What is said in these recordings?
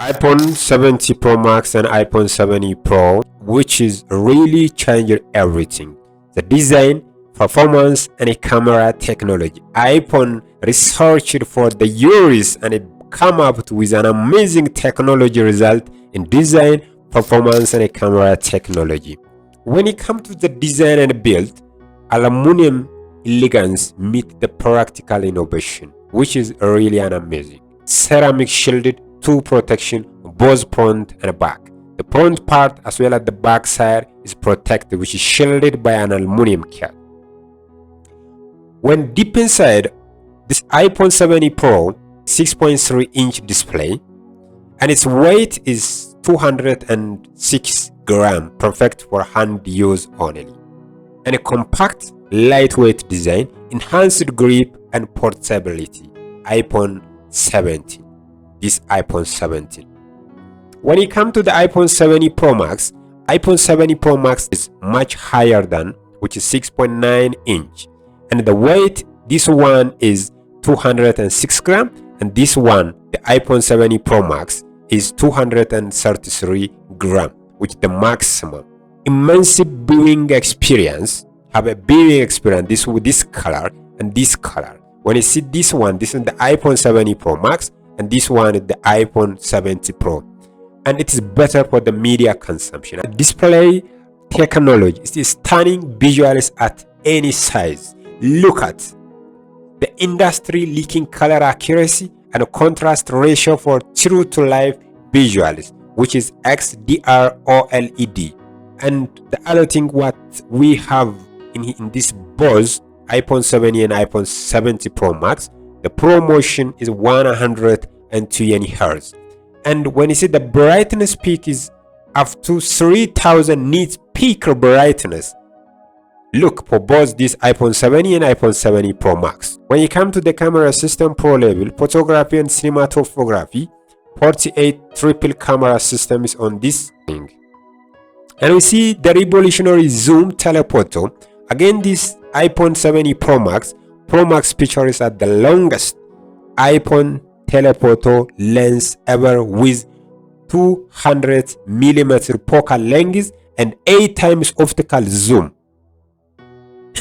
iPhone 70 Pro Max and iPhone 70 Pro, which is really changing everything. The design, performance, and a camera technology. iPhone researched for the years and it come up with an amazing technology result in design, performance, and a camera technology. When it comes to the design and build, aluminum elegance meet the practical innovation, which is really an amazing. Ceramic shielded two protection, both front and back. The front part as well as the back side is protected, which is shielded by an aluminum cap. When deep inside, this iPhone 70 Pro 6.3-inch display, and its weight is 206 grams, perfect for hand use only. And a compact, lightweight design, enhanced grip and portability. iPhone 17. This iPhone 17. When it comes to the iPhone 70 Pro Max, iPhone 70 Pro Max is much higher than, which is 6.9-inch. And the weight, this one is 206 grams, and this one, the iPhone 70 Pro Max, is 233 grams, which is the maximum. Immense viewing experience, have a viewing experience, this with this color and this color. When you see this one, this is the iPhone 70 Pro Max, and this one is the iPhone 70 Pro. And it is better for the media consumption. Display technology is stunning visuals at any size. Look at the industry-leading color accuracy and contrast ratio for true-to-life visuals, which is XDR OLED. And the other thing what we have in this Bose iPhone 70 and iPhone 70 Pro Max, the ProMotion is 120 Hz. And when you see the brightness peak is up to 3000 nits peak brightness. Look for both this iPhone 70 and iPhone 70 Pro Max. When you come to the camera system pro level, photography and cinematography, 48 triple camera system is on this thing. And we see the revolutionary zoom telephoto. Again, this iPhone 70 Pro Max features at the longest iPhone telephoto lens ever with 200mm focal length and 8 times optical zoom.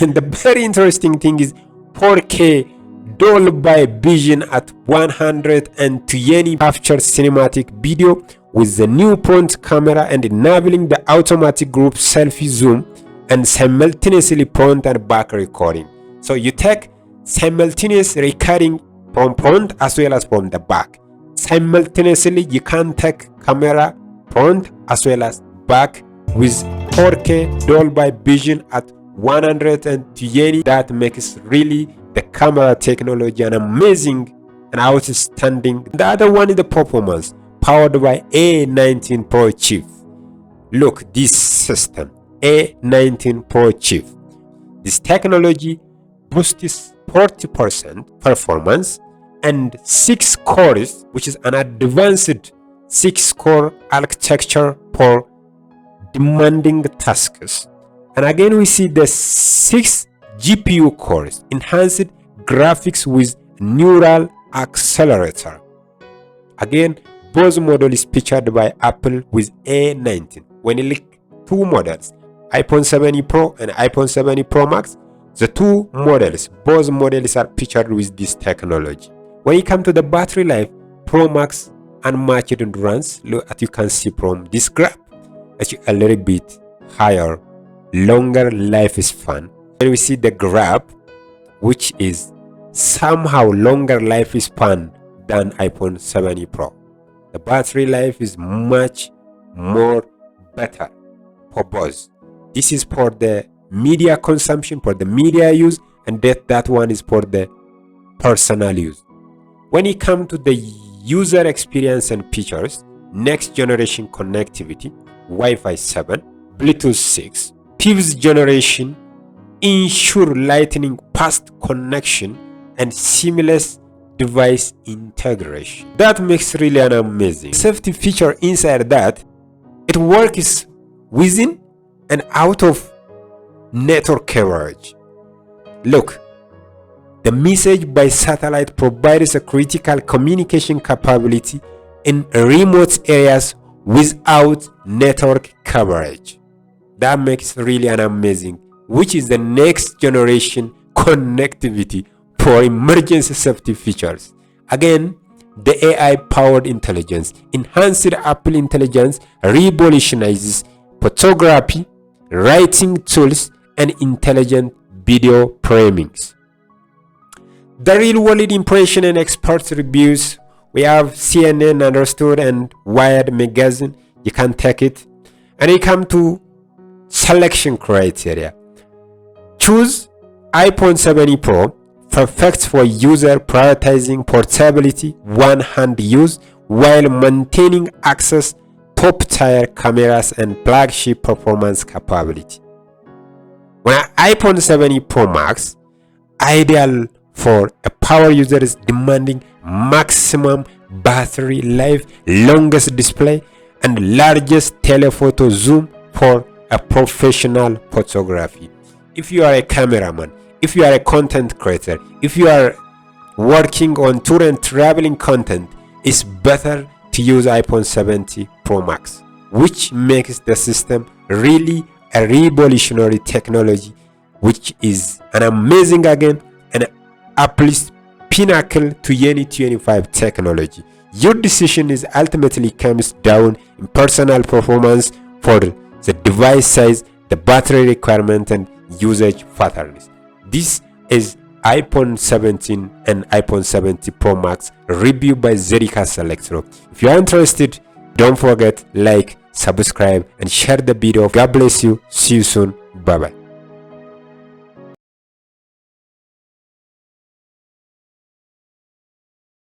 And the very interesting thing is 4K Dolby Vision at 120 capture cinematic video with the new front camera and enabling the automatic group selfie zoom and simultaneously front and back recording. So you take simultaneous recording from front as well as from the back. Simultaneously you can take camera front as well as back with 4K Dolby Vision at 120. That makes really the camera technology an amazing and outstanding. The other one is the performance, powered by A19 Pro chip. Look, this system, A19 Pro chip. This technology boosts 40% performance and 6 cores, which is an advanced 6-core architecture for demanding tasks. And again, we see the 6 GPU cores, enhanced graphics with neural accelerator. Again, both model is featured by Apple with A19. When you look two models, iPhone 70 Pro and iPhone 70 Pro Max, the two models, both models are featured with this technology. When you come to the battery life, Pro Max unmatched endurance, look as you can see from this graph, actually a little bit higher, longer lifespan. And we see the graph, which is somehow longer lifespan than iPhone 70 Pro. The battery life is much more better for both. This is for the media consumption, for the media use, and that one is for the personal use. When it comes to the user experience and features, next generation connectivity, Wi-Fi 7, Bluetooth 6, 5th generation, ensure lightning fast connection and seamless device integration. That makes really an amazing safety feature inside that. It works within and out of network coverage. Look, the message by satellite provides a critical communication capability in remote areas without network coverage. That makes really an amazing, which is the next generation connectivity for emergency safety features. Again, the AI powered intelligence, enhanced Apple Intelligence, revolutionizes photography, writing tools, and intelligent video framings. The real world impression and expert reviews. We have CNN Understood and Wired magazine. You can take it. And you come to selection criteria. Choose iPhone 7 Pro, perfect for user prioritizing portability, one-hand use, while maintaining access, top-tier cameras, and flagship performance capability. When iPhone 7 Pro Max, ideal for a power user is demanding maximum battery life, longest display, and largest telephoto zoom for a professional photography. If you are a cameraman, if you are a content creator, if you are working on tour and traveling content, it's better to use iPhone 70 Pro Max, which makes the system really a revolutionary technology, which is an amazing again and Apple's pinnacle to 2025 technology. Your decision is ultimately comes down in personal performance for the device size, the battery requirement, and usage patterns. This is iPhone 17 and iPhone 70 Pro Max review by Zedicast Electro. If you are interested, don't forget like, subscribe, and share the video. God bless you. See you soon. Bye bye.